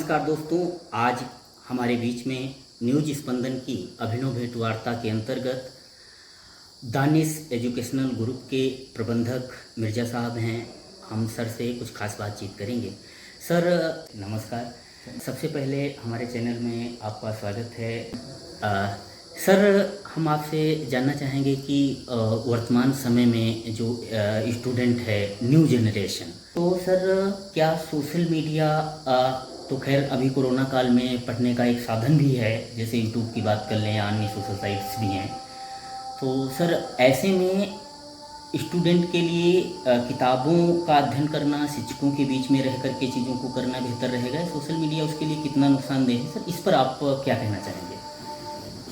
नमस्कार दोस्तों, आज हमारे बीच में न्यूज स्पंदन की अभिनव भेंट वार्ता के अंतर्गत दानिश एजुकेशनल ग्रुप के प्रबंधक मिर्ज़ा साहब हैं। हम सर से कुछ खास बातचीत करेंगे। सर नमस्कार। सबसे पहले हमारे चैनल में आपका स्वागत है। सर हम आपसे जानना चाहेंगे कि वर्तमान समय में जो स्टूडेंट है, न्यू जनरेशन, तो सर क्या सोशल मीडिया तो खैर अभी कोरोना काल में पढ़ने का एक साधन भी है, जैसे यूट्यूब की बात कर लें या अन्य सोशल साइट्स भी हैं, तो सर ऐसे में स्टूडेंट के लिए किताबों का अध्ययन करना, शिक्षकों के बीच में रह कर के चीज़ों को करना बेहतर रहेगा? सोशल मीडिया उसके लिए कितना नुकसानदेह है सर, इस पर आप क्या कहना चाहेंगे?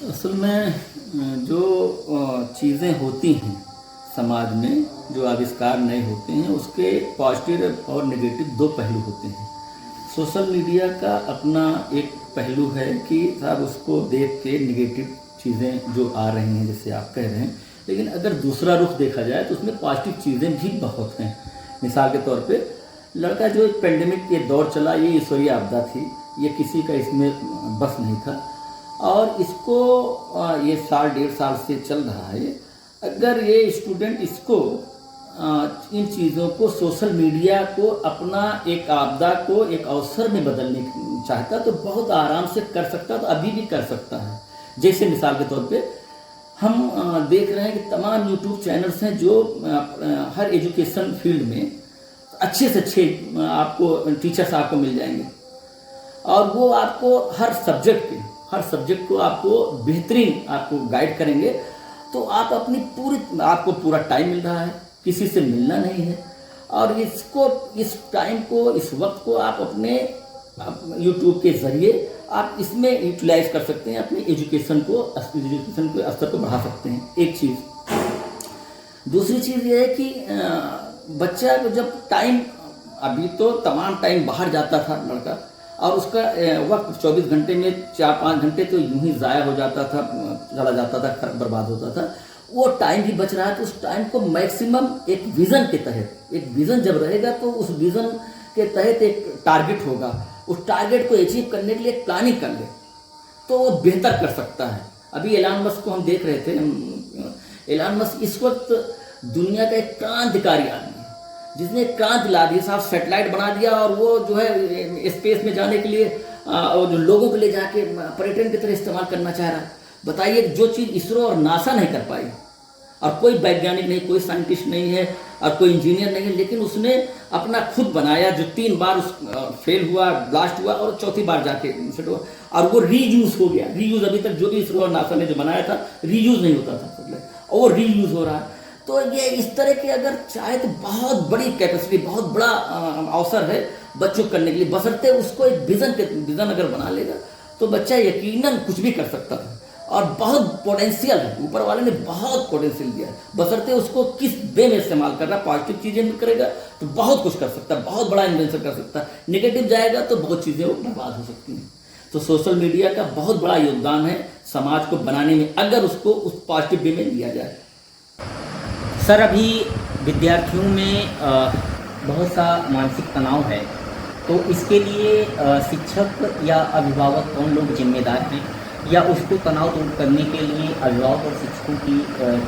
असल में जो चीज़ें होती हैं समाज में, जो आविष्कार नए होते हैं, उसके पॉजिटिव और नेगेटिव दो पहलू होते हैं। सोशल मीडिया का अपना एक पहलू है कि साहब उसको देख के नेगेटिव चीज़ें जो आ रही हैं, जैसे आप कह रहे हैं, लेकिन अगर दूसरा रुख देखा जाए तो उसमें पॉजिटिव चीज़ें भी बहुत हैं। मिसाल के तौर पे लड़का जो पेंडेमिक ये दौर चला, ये ईश्वरीय आपदा थी, ये किसी का इसमें बस नहीं था, और इसको ये साल डेढ़ साल से चल रहा है। अगर ये स्टूडेंट इसको इन चीज़ों को, सोशल मीडिया को अपना एक आपदा को एक अवसर में बदलने चाहता तो बहुत आराम से कर सकता, तो अभी भी कर सकता है। जैसे मिसाल के तौर पे हम देख रहे हैं कि तमाम यूट्यूब चैनल्स हैं जो हर एजुकेशन फील्ड में अच्छे से अच्छे आपको टीचर्स आपको मिल जाएंगे, और वो आपको हर सब्जेक्ट को आपको बेहतरीन आपको गाइड करेंगे। तो आप अपनी आपको पूरा टाइम मिल रहा है, किसी से मिलना नहीं है, और इस टाइम को, इस वक्त को आप अपने यूट्यूब के ज़रिए आप इसमें यूटिलाइज कर सकते हैं, अपने एजुकेशन के स्तर को बढ़ा सकते हैं। एक चीज़। दूसरी चीज़ ये है कि बच्चा को जब टाइम, अभी तो तमाम टाइम बाहर जाता था लड़का, और उसका वक्त 24 घंटे में 4-5 घंटे तो यूं ही ज़ाया हो जाता था, चला जाता था, बर्बाद होता था। वो टाइम भी बच रहा है, तो उस टाइम को मैक्सिमम एक विज़न के तहत, एक विज़न जब रहेगा तो उस विज़न के तहत एक टारगेट होगा, उस टारगेट को अचीव करने के लिए प्लानिंग कर ले तो वो बेहतर कर सकता है। अभी एलन मस्क को हम देख रहे थे। एलन मस्क इस वक्त दुनिया का एक क्रांतिकारी आदमी, जिसने क्रांति ला दी। साहब सैटेलाइट बना दिया, और वो जो है स्पेस में जाने के लिए और जो लोगों को ले जाके पर्यटन की तरह इस्तेमाल करना चाह रहा है। बताइए, जो चीज़ इसरो और नासा नहीं कर पाई, और कोई वैज्ञानिक नहीं, कोई साइंटिस्ट नहीं है, और कोई इंजीनियर नहीं है, लेकिन उसने अपना खुद बनाया, जो 3 बार फेल हुआ, ब्लास्ट हुआ, और चौथी बार जाके सेट हुआ, और वो रीयूज हो गया। रीयूज अभी तक जो भी इसरो और नासा ने जो बनाया था, रीयूज नहीं होता था, और वो रीयूज हो रहा है। तो ये इस तरह के अगर चाहे तो बहुत बड़ी कैपेसिटी, बहुत बड़ा अवसर है बच्चों करने के लिए, बशर्ते उसको एक विज़न अगर बना लेगा तो बच्चा यकीनन कुछ भी कर सकता है, और बहुत पोटेंशियल है, ऊपर वाले ने बहुत पोटेंशियल दिया है, बशर्ते उसको किस वे में इस्तेमाल कर रहा है। पॉजिटिव चीज़ें करेगा तो बहुत कुछ कर सकता है, बहुत बड़ा इन्वेंशन कर सकता है। नेगेटिव जाएगा तो बहुत चीज़ें बर्बाद हो सकती हैं। तो सोशल मीडिया का बहुत बड़ा योगदान है समाज को बनाने में, अगर उसको उस पॉजिटिव वे में लिया जाए। सर अभी विद्यार्थियों में बहुत सा मानसिक तनाव है, तो इसके लिए शिक्षक या अभिभावक कौन लोग जिम्मेदार हैं, या उसको तनाव दूर करने के लिए अभिभावक और शिक्षकों की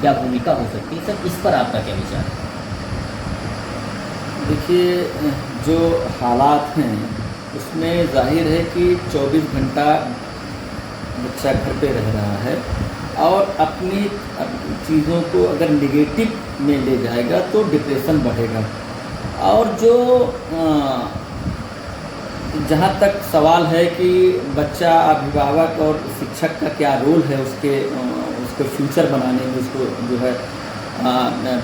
क्या भूमिका हो सकती है? सर इस पर आपका क्या विचार है? देखिए, जो हालात हैं उसमें जाहिर है कि 24 घंटा बच्चा घर पे रह रहा है, और अपनी चीज़ों को अगर निगेटिव में ले जाएगा तो डिप्रेशन बढ़ेगा। और जो जहाँ तक सवाल है कि बच्चा, अभिभावक और शिक्षक का क्या रोल है उसके फ्यूचर बनाने में, उसको जो है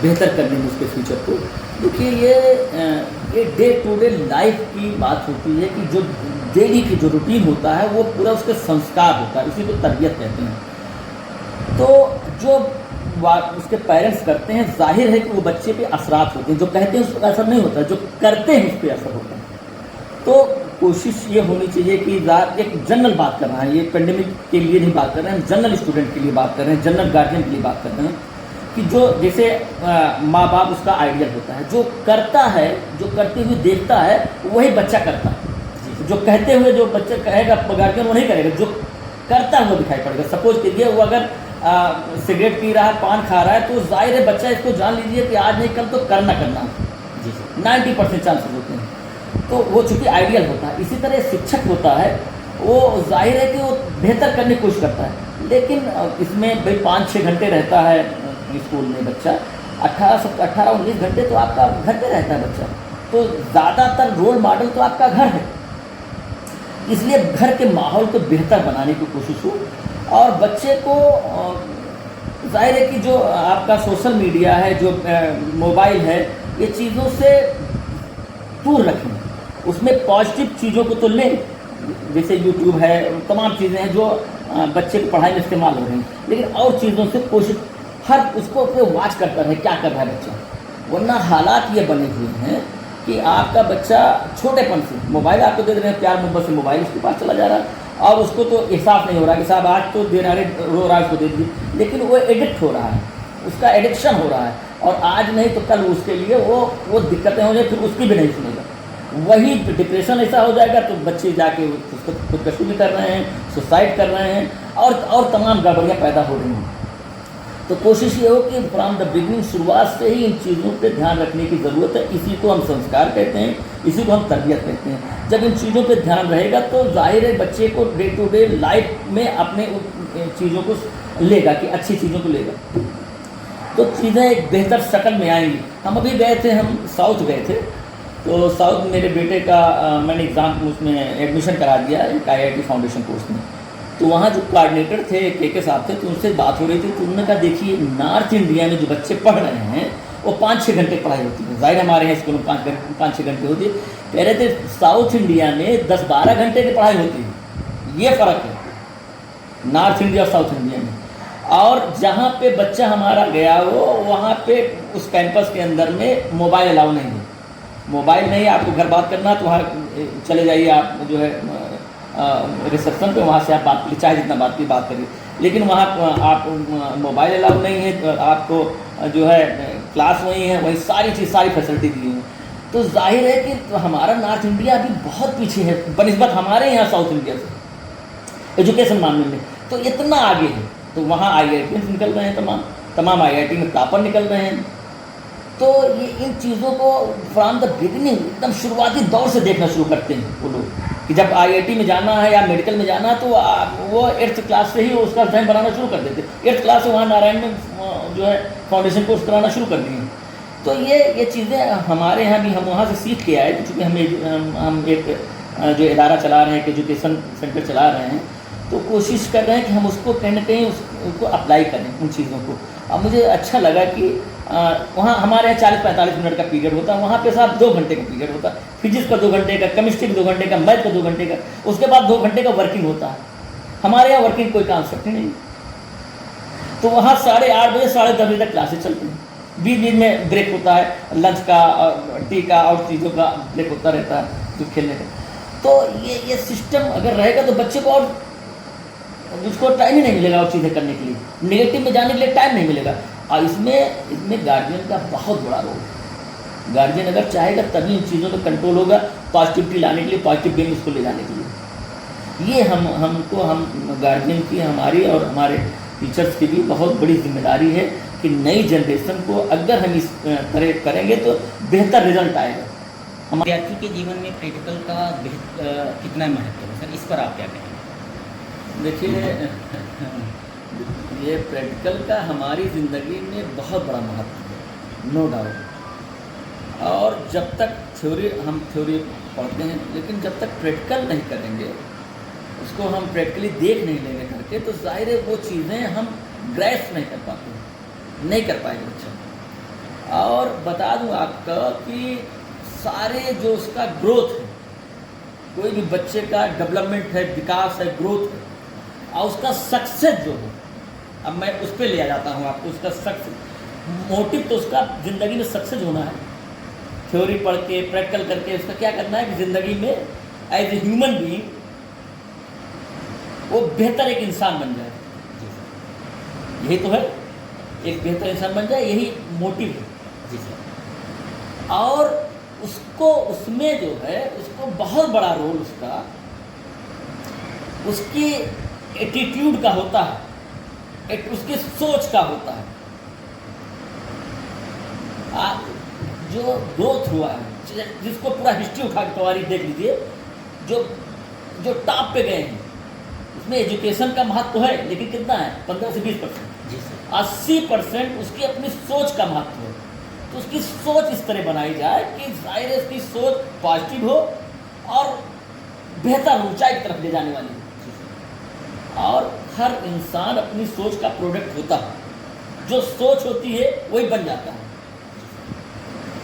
बेहतर करने में, उसके फ्यूचर को, देखिए ये डे टू डे लाइफ की बात होती है कि जो डेली की जो रूटीन होता है वो पूरा उसके संस्कार होता है, उसी को तरबियत कहते हैं। तो जो उसके पेरेंट्स करते हैं, जाहिर है कि वो बच्चे पे असरात होते हैं। जो कहते हैं उस पर असर नहीं होता, जो करते हैं उस पर असर होता है। तो कोशिश ये होनी चाहिए कि एक जनरल बात कर रहा है, ये पेंडेमिक के लिए नहीं बात कर रहे हैं, जनरल स्टूडेंट के लिए बात कर रहे हैं, जनरल गार्जियन के लिए बात कर रहे हैं, कि जो जैसे माँ बाप उसका आइडियल होता है, जो करता है, जो करते हुए देखता है वही बच्चा करता है। जो कहते हुए जो बच्चा कहेगा गार्जियन वो नहीं करेगा, जो करता हुआ दिखाई पड़ेगा। सपोज कीजिए वो अगर सिगरेट पी रहा है, पान खा रहा है, तो जाहिर है बच्चा इसको जान लीजिए कि आज नहीं कल तो करना जी सर। 90% चांसेस होते हैं। तो वो चूँकि आइडियल होता है। इसी तरह शिक्षक होता है, वो जाहिर है कि वो बेहतर करने की कोशिश करता है, लेकिन इसमें भाई 5-6 घंटे रहता है स्कूल में बच्चा, 18-19 घंटे तो आपका घर पे रहता है बच्चा, तो ज़्यादातर रोल मॉडल तो आपका घर है। इसलिए घर के माहौल को बेहतर बनाने की कोशिश हो, और बच्चे को जाहिर है कि जो आपका सोशल मीडिया है, जो मोबाइल है, ये चीज़ों से दूर रखें। उसमें पॉजिटिव चीज़ों को तो लें, जैसे यूट्यूब है, तमाम चीज़ें हैं जो बच्चे की पढ़ाई में इस्तेमाल हो रही हैं, लेकिन और चीज़ों से कोशिश हर उसको अपने वॉच करता रहे क्या कर रहा है बच्चा। वरना हालात ये बने हुए हैं कि आपका बच्चा छोटेपन से मोबाइल आपको दे रहे हैं, प्यार मोहब्बत से मोबाइल उसके पास चला जा रहा है, और उसको तो एहसास नहीं हो रहा कि साहब आज तो दे रहा है, रो रहा है, उसको दे दीजिए, लेकिन वो एडिक्ट हो रहा है, उसका एडिक्शन हो रहा है, और आज नहीं तो कल उसके लिए वो दिक्कतें हो जाए, फिर उसकी भी नहीं सुनेगा, वही डिप्रेशन ऐसा हो जाएगा, तो बच्चे जाके उसको खुदकशी भी कर रहे हैं, सुसाइड कर रहे हैं, और तमाम गड़बड़ियाँ पैदा हो रही हैं। तो कोशिश ये हो कि फ्रॉम द बिगनिंग, शुरुआत से ही इन चीज़ों पे ध्यान रखने की ज़रूरत है। इसी को हम संस्कार कहते हैं, इसी को हम तरबियत कहते हैं। जब इन चीज़ों पे ध्यान रहेगा तो जाहिर है बच्चे को डे टू डे लाइफ में अपने चीज़ों को लेगा, कि अच्छी चीज़ों को लेगा, तो चीज़ें एक बेहतर शक्ल में आएंगी। हम अभी गए थे, हम साउथ गए थे, तो साउथ मेरे बेटे का मैंने एग्ज़ाम उसमें एडमिशन करा दिया एक IIT फाउंडेशन कोर्स में। तो वहाँ जो कोऑर्डिनेटर थे के साहब थे, तो उनसे बात हो रही थी, तो उन्होंने कहा देखिए नॉर्थ इंडिया में जो बच्चे पढ़ रहे हैं वो 5-6 घंटे पढ़ाई होती है, जाहिर हमारे यहाँ स्कूल में 5-6 घंटे होती है, कह रहे थे साउथ इंडिया में 10-12 घंटे की पढ़ाई होती है। ये फ़र्क है नॉर्थ इंडिया और साउथ इंडिया में। और जहाँ पे बच्चा हमारा गया वो वहाँ पे उस कैंपस के अंदर में मोबाइल अलाउ नहीं है, मोबाइल नहीं, आपको घर बात करना तो वहाँ चले जाइए, आप जो है रिसेप्शन पे, वहाँ से आप बात करिए, चाहे जितना बात करिए, लेकिन वहाँ आप मोबाइल अलाउ नहीं है, आपको जो है क्लास वही है, वही सारी फैसिलिटी दी है। तो जाहिर है कि तो हमारा नॉर्थ इंडिया अभी बहुत पीछे है बनिस्बत हमारे यहाँ साउथ इंडिया से एजुकेशन मामले में, तो इतना आगे है। तो वहाँ IIT निकल रहे हैं, तमाम IIT में टॉपर निकल रहे हैं। तो ये इन चीज़ों को फ्रॉम द बिगिनिंग एकदम शुरुआती दौर से देखना शुरू करते हैं वो लोग, कि जब IIT में जाना है या मेडिकल में जाना है तो वो 8th क्लास से ही उसका ज़हन बनाना शुरू कर देते हैं। 8th क्लास से वहाँ नारायण में जो है फाउंडेशन कोर्स कराना शुरू कर दिए। तो ये चीज़ें हमारे यहाँ भी हम वहाँ से सीख के आए, क्योंकि हम एक जो इदारा चला रहे हैं, एजुकेशन सेंटर चला रहे हैं, तो कोशिश कर रहे हैं कि हम उसको कहीं ना कहीं उसको अप्लाई करें उन चीज़ों को। अब मुझे अच्छा लगा कि वहाँ हमारे यहाँ 40-45 मिनट का पीरियड होता है, वहाँ पे साहब 2 घंटे का पीरियड होता है, फिजिक्स का 2 घंटे का, केमिस्ट्री का 2 घंटे का, मैथ का 2 घंटे का, उसके बाद 2 घंटे का वर्किंग होता है। हमारे यहाँ वर्किंग कोई कॉन्सेप्ट ही नहीं। तो वहाँ 8:30 बजे 10:30 बजे तक क्लासेस चलती हैं, बीच में ब्रेक होता है, लंच का, टी का और चीज़ों का ब्रेक होता रहता है जो खेलने का। तो ये सिस्टम अगर रहेगा तो बच्चे को और उसको टाइम ही नहीं मिलेगा और चीज़ें करने के लिए, नेगेटिव में जाने के लिए टाइम नहीं मिलेगा। और इसमें गार्जियन का बहुत बड़ा रोल है। गार्जियन अगर चाहेगा तभी इन चीज़ों पर कंट्रोल होगा, पॉजिटिविटी लाने के लिए, पॉजिटिव गेम उसको ले जाने के लिए। ये हम गार्जियन की, हमारी और हमारे टीचर्स की भी बहुत बड़ी जिम्मेदारी है कि नई जनरेशन को अगर हम इस तरह करेंगे तो बेहतर रिजल्ट आएगा। विद्यार्थी के जीवन में प्रैक्टिकल का कितना महत्व है सर, इस पर आप क्या कहेंगे? देखिए, ये प्रैक्टिकल का हमारी ज़िंदगी में बहुत बड़ा महत्व है, नो डाउट। और जब तक हम थ्योरी पढ़ते हैं, लेकिन जब तक प्रैक्टिकल नहीं करेंगे, उसको हम प्रैक्टिकली देख नहीं लेंगे करके, तो जाहिर है वो चीज़ें हम ग्रैस्प नहीं कर पाते, नहीं कर पाएंगे बच्चा। और बता दूं आपका कि सारे जो उसका ग्रोथ है, कोई भी बच्चे का डेवलपमेंट है, विकास है, ग्रोथ है, और उसका सक्सेस जो है, अब मैं उस पर ले जाता हूँ आपको, उसका सक्सेस मोटिव तो उसका ज़िंदगी में सक्सेस होना है। थ्योरी पढ़ के, प्रैक्टिकल करके उसका क्या करना है कि ज़िंदगी में एज ए ह्यूमन बीइंग वो बेहतर एक इंसान बन जाए। यही तो है, एक बेहतर इंसान बन जाए, यही मोटिव है। जी सर। और उसको उसमें जो है उसको तो बहुत बड़ा रोल उसका उसके एटीट्यूड का होता है, उसकी सोच का होता है। जो ग्रोथ हुआ है, जिसको पूरा हिस्ट्री उठा के तवारीख देख लीजिए, जो टॉप पे गए हैं उसमें एजुकेशन का महत्व है, लेकिन कितना है? 15 से 20%। जी सर। 80% उसकी अपनी सोच का महत्व है। तो उसकी सोच इस तरह बनाई जाए कि जाहिर है उसकी सोच पॉजिटिव हो और बेहतर ऊंचाई की तरफ ले जाने वाली हो। और हर इंसान अपनी सोच का प्रोडक्ट होता है, जो सोच होती है वही बन जाता है।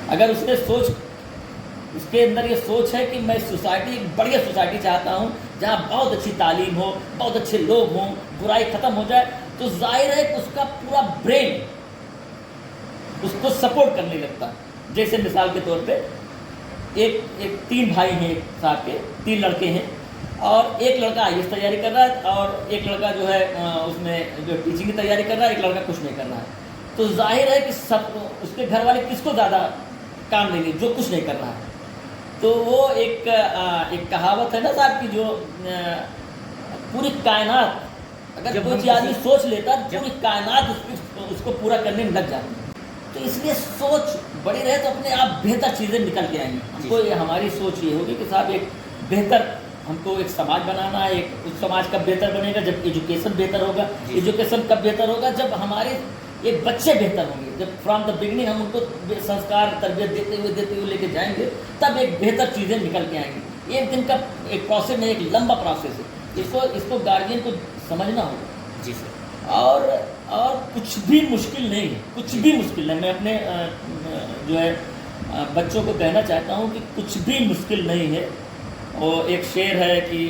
अगर उसने सोच, उसके अंदर ये सोच है कि मैं सोसाइटी, एक बढ़िया सोसाइटी चाहता हूँ जहाँ बहुत अच्छी तालीम हो, बहुत अच्छे लोग हों, बुराई खत्म हो जाए, तो जाहिर है कि उसका पूरा ब्रेन उसको सपोर्ट करने लगता है। जैसे मिसाल के तौर पे एक 3 भाई हैं साहब के, 3 लड़के हैं, और एक लड़का IAS तैयारी कर रहा है और एक लड़का जो है उसमें जो टीचिंग की तैयारी कर रहा है, एक लड़का कुछ नहीं कर रहा है। तो जाहिर है कि सब उसके घर वाले किसको ज़्यादा काम देंगे? जो कुछ नहीं कर रहा है। तो वो एक कहावत है ना साहब की, जो पूरी कायनात, अगर कोई चीज़ आदमी सोच लेता है, पूरी कायनात उसको पूरा करने में लग जाती है। तो इसलिए सोच बड़ी रहे तो अपने आप बेहतर चीज़ें निकल के आएंगी। हमको हमारी सोच ये होगी कि साहब एक बेहतर, हमको एक समाज बनाना है। एक उस समाज कब बेहतर बनेगा? जब एजुकेशन बेहतर होगा। एजुकेशन कब बेहतर होगा? जब हमारे एक बच्चे बेहतर होंगे। जब फ्रॉम द बिगनिंग हम उनको संस्कार तरबियत देते हुए लेके जाएंगे, तब एक बेहतर चीज़ें निकल के आएंगी। एक दिन का एक प्रोसेस नहीं, एक लंबा प्रोसेस है। इसको गार्जियन को समझना होगा। जी सर। और कुछ भी मुश्किल नहीं है, कुछ भी मुश्किल नहीं। मैं अपने जो है बच्चों को कहना चाहता हूँ कि कुछ भी मुश्किल नहीं है। और एक शेर है कि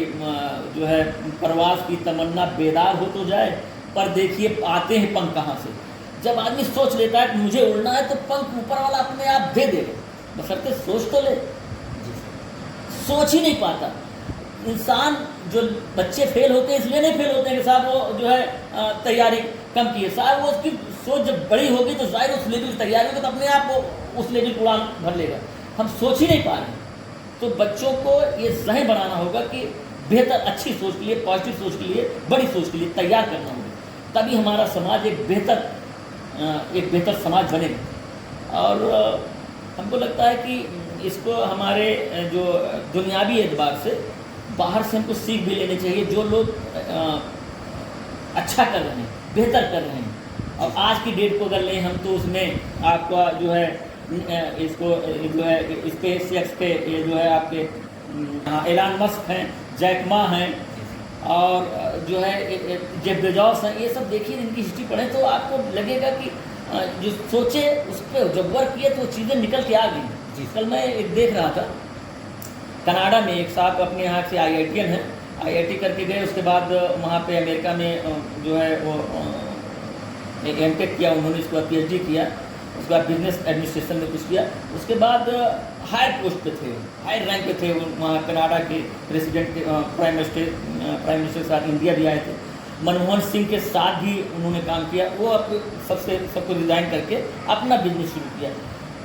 जो है, परवाज़ की तमन्ना बेदार हो तो जाए, पर देखिए आते हैं पंख कहाँ से। जब आदमी सोच लेता है कि मुझे उड़ना है, तो पंख ऊपर वाला अपने आप दे देगा, बशर्ते सोच तो ले। सोच ही नहीं पाता इंसान। जो बच्चे फेल होते हैं इसलिए नहीं फेल होते हैं कि साहब वो जो है तैयारी कम की है। साहब वो उसकी सोच जब बड़ी होगी तो जाहिर उस लेवल की तैयारी होगी, तो अपने आप वो उस लेवल उड़ान भर लेगा। हम सोच ही नहीं पा रहे। तो बच्चों को ये ज़हन बनाना होगा कि बेहतर, अच्छी सोच के लिए, पॉजिटिव सोच के लिए, बड़ी सोच के लिए तैयार करना होगा। तभी हमारा समाज एक बेहतर समाज बनेगा। और हमको लगता है कि इसको हमारे जो दुनियावी एतबार से बाहर से हमको सीख भी लेनी चाहिए। जो लोग अच्छा कर रहे हैं, बेहतर कर रहे हैं, और आज की डेट को अगर लें हम, तो उसमें आपका जो है इसको जो है स्पेस एक्स पे ये जो है आपके एलन मस्क हैं, जैक मा हैं, और जो है जेफ बेजोस हैं। ये सब देखिए, इनकी हिस्ट्री पढ़ें तो आपको लगेगा कि जो सोचे उस पर जब वर्क किए तो चीज़ें निकल के आ गई। कल मैं एक देख रहा था, कनाडा में एक साहब अपने यहाँ से IITian हैं, IIT करके गए। उसके बाद वहाँ पे अमेरिका में जो है वो MTech किया उन्होंने, उसके बाद PhD किया, उसके बाद बिजनेस एडमिनिस्ट्रेशन में कुछ किया। उसके बाद हायर पोस्ट पे थे, हायर रैंक पे थे। वहाँ कनाडा के प्रेसिडेंट के प्राइम मिनिस्टर के साथ इंडिया भी आए थे। मनमोहन सिंह के साथ भी उन्होंने काम किया। वो सबको रिज़ाइन करके अपना बिजनेस शुरू किया।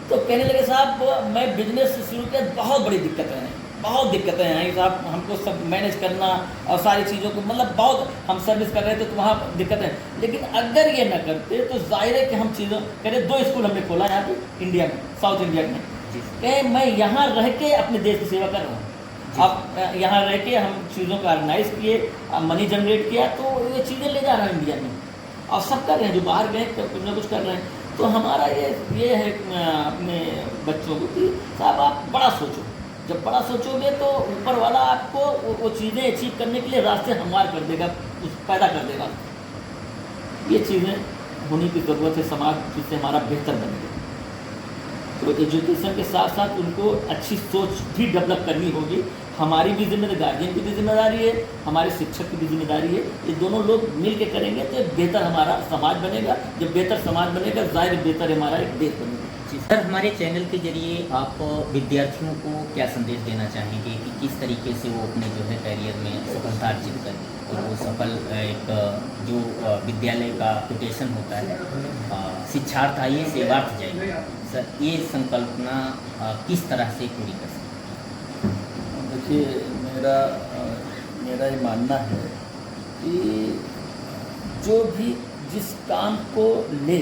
तो कहने लगे साहब मैं बिजनेस शुरू किया, बहुत बड़ी दिक्कतें हैं, बहुत दिक्कतें हैं साहब, हमको सब मैनेज करना और सारी चीज़ों को, मतलब बहुत हम सर्विस कर रहे थे तो वहाँ दिक्कतें। लेकिन अगर ये न करते तो जाहिर है कि हम चीज़ों, कह रहे 2 स्कूल हमने खोला यहाँ पे इंडिया में, साउथ इंडिया में। कहे मैं यहाँ रह के अपने देश की सेवा कर रहा हूँ। अब यहाँ रह के हम चीज़ों को ऑर्गेनाइज किए, मनी जनरेट किया, तो ये चीज़ें ले जा रहे हैं इंडिया में, और सब कर रहे हैं। जो बाहर गए कुछ ना कुछ कर रहे हैं। तो हमारा ये है अपने बच्चों को कि साहब आप बड़ा सोचो। जब बड़ा सोचोगे तो ऊपर वाला आपको वो चीज़ें अचीव करने के लिए रास्ते हमवार कर देगा, पैदा कर देगा। ये चीज़ें होने की ज़रूरत है समाज, जिससे हमारा बेहतर बनेगा। तो एजुकेशन के साथ साथ उनको अच्छी सोच भी डेवलप करनी होगी। हमारी भी जिम्मेदारी, गार्जियन की भी जिम्मेदारी है, हमारे शिक्षक की भी जिम्मेदारी है। ये दोनों लोग मिल के करेंगे तो बेहतर हमारा समाज बनेगा। जब बेहतर समाज बनेगा, जाहिर बेहतर हमारा एक देश बनेगा। जी सर, हमारे चैनल के जरिए आप विद्यार्थियों को क्या संदेश देना चाहेंगे कि किस तरीके से वो अपने जो है करियर में सफलता अर्जित करें और वो सफल एक जो विद्यालय का कोटेशन होता है, शिक्षार्थ आइए सेवार्थ जाइए, सर ये संकल्पना किस तरह से पूरी कर सकते हैं? देखिए, मेरा ये मानना है कि जो भी जिस काम को ले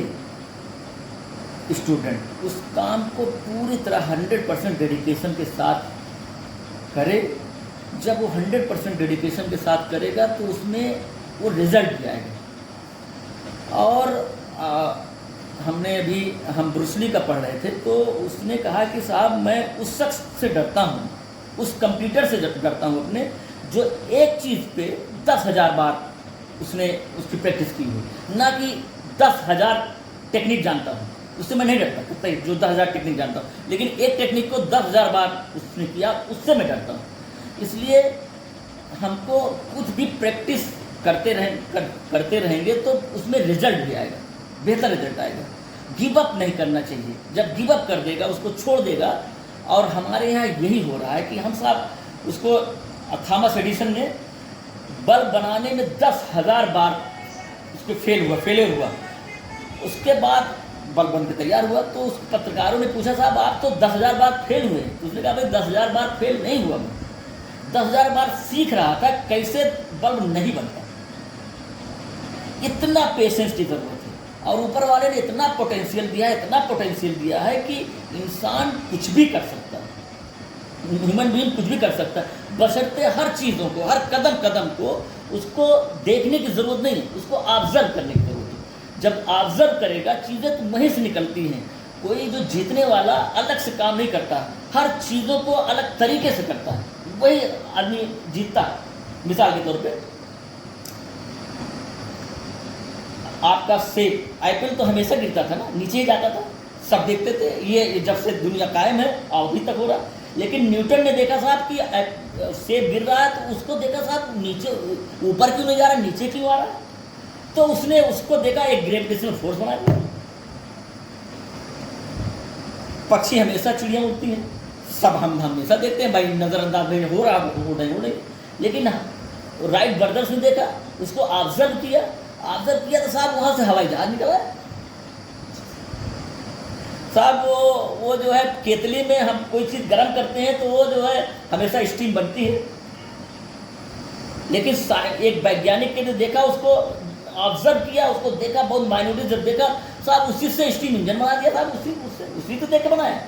स्टूडेंट, उस काम को पूरी तरह 100% डेडिकेशन के साथ करे। जब वो 100% डेडिकेशन के साथ करेगा तो उसमें वो रिजल्ट भी आएगा। और हम ब्रूस ली का पढ़ रहे थे, तो उसने कहा कि साहब मैं उस शख्स से डरता हूँ, उस कंप्यूटर से डरता हूँ अपने, जो एक चीज़ पे 10,000 बार उसने उसकी प्रैक्टिस की हुई, ना कि 10,000 टेक्निक जानता हूँ। उससे मैं नहीं डरता, कितना जो 10,000 टेक्निक जानता हूँ, लेकिन एक टेक्निक को 10,000 बार उसने किया, उससे मैं डरता हूँ। इसलिए हमको कुछ भी प्रैक्टिस करते रहेंगे तो उसमें रिजल्ट भी आएगा, बेहतर रिजल्ट आएगा। गिव अप नहीं करना चाहिए। जब गिव अप कर देगा, उसको छोड़ देगा, और हमारे यहाँ यही हो रहा है कि हम साहब उसको थॉमस एडिसन ने बल्ब बनाने में 10,000 बार उसके फेलियर हुआ, उसके बाद बल्ब बन के तैयार हुआ। तो उस पत्रकारों ने पूछा, साहब आप तो 10,000 बार फेल हुए। तो उसने कहा, भाई 10,000 बार फेल नहीं हुआ, मैं 10,000 बार सीख रहा था कैसे बल्ब नहीं बनता। इतना पेशेंस की जरूरत है, और ऊपर वाले ने इतना पोटेंशियल दिया है कि इंसान कुछ भी कर सकता है, ह्यूमन बीइंग कुछ भी कर सकता है, बशर्ते हर चीज़ों को, हर कदम कदम को उसको देखने की ज़रूरत नहीं है, उसको ऑब्जर्व करने की ज़रूरत है। जब ऑब्जर्व करेगा, चीज़ें तो वहीं से निकलती हैं। कोई जो जीतने वाला अलग से काम नहीं करता, हर चीज़ों को अलग तरीके से करता है, वही आदमी जीतता है। मिसाल के तौर पे आपका सेब, आईपीएल तो हमेशा गिरता था ना, नीचे ही जाता था, सब देखते थे। ये जब से दुनिया कायम है अभी तक हो रहा। लेकिन न्यूटन ने देखा साहब कि सेब गिर रहा है, तो उसको देखा साहब नीचे, ऊपर क्यों नहीं जा रहा, नीचे क्यों आ रहा है। तो उसने उसको देखा, एक ग्रेविटेशनल फोर्स बना दिया। पक्षी हमेशा, चिड़ियाँ उड़ती हैं, सब हम हमेशा देखते हैं, भाई नज़रअंदाज नहीं हो रहा, हो नहीं। लेकिन राइट ब्रदर्स ने देखा, उसको ऑब्जर्व किया तो साहब वहाँ से हवाई जहाज निकला। साहब वो जो है केतली में हम कोई चीज़ गर्म करते हैं तो वो जो है हमेशा स्टीम बनती है। लेकिन एक वैज्ञानिक ने देखा, उसको ऑब्जर्व किया, उसको देखा, बहुत माइन्यूटली जब देखा, साहब उसी से स्टीम इंजन बना दिया साहब, उसी तो देख के बनाया।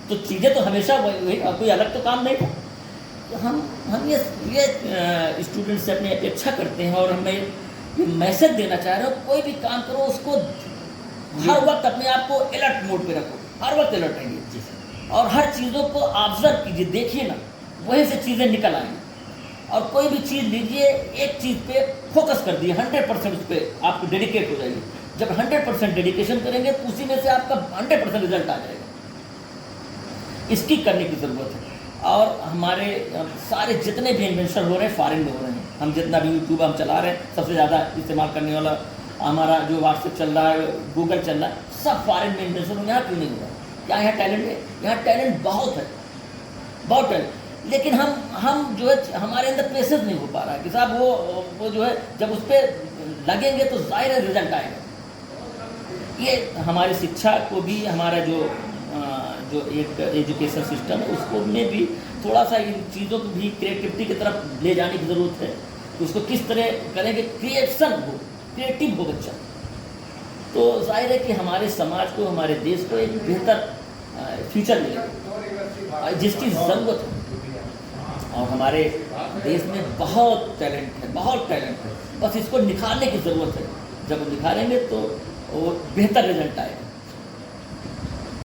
तो चीज़ें तो हमेशा वही, कोई अलग तो काम नहीं था। तो हम ये स्टूडेंट से अपनी अपेक्षा करते हैं, और हमें ये मैसेज देना चाह रहे हो, कोई भी काम करो उसको हर वक्त अपने आप को अलर्ट मोड पे रखो, हर वक्त अलर्ट रहिए, और हर चीज़ों को ऑब्जर्व कीजिए, देखिए ना, वहीं से चीज़ें निकल आएंगी। और कोई भी चीज़ लीजिए, एक चीज़ पे फोकस कर दिए, 100% उस पर आपको डेडिकेट हो जाइए। जब 100% डेडिकेशन करेंगे तो उसी में से आपका 100% रिजल्ट आ जाएगा। इसकी करने की ज़रूरत है। और हमारे सारे जितने भी इन्वेंशन हो रहे हैं फॉरेन में हो रहे हैं। हम जितना भी यूट्यूब हम चला रहे हैं, सबसे ज़्यादा इस्तेमाल करने वाला हमारा जो व्हाट्सएप चल रहा है, गूगल चल रहा है, सब फॉरेन में इन्वेंशन हो। यहाँ क्यों नहीं हो रहा? क्या यहाँ टैलेंट है? यहाँ टैलेंट बहुत है, बहुत टैलेंट। लेकिन हम जो है, हमारे अंदर पेशेंस नहीं हो पा रहा है कि साहब वो जो है, जब उस पर लगेंगे तो जाहिर है रिजल्ट आएगा। ये हमारी शिक्षा को भी, हमारा जो एक एजुकेशन सिस्टम है, उसको में भी थोड़ा सा इन चीज़ों को भी क्रिएटिविटी की तरफ ले जाने की ज़रूरत है। कि उसको किस तरह करेंगे, क्रिएटिव हो बच्चा, तो जाहिर है कि हमारे समाज को, हमारे देश को एक बेहतर फ्यूचर मिलेगा, जिसकी ज़रूरत है। और हमारे देश में बहुत टैलेंट है, बहुत टैलेंट है, बस इसको निखारने की ज़रूरत है। जब निखारेंगे तो वो बेहतर रिजल्ट आएगा।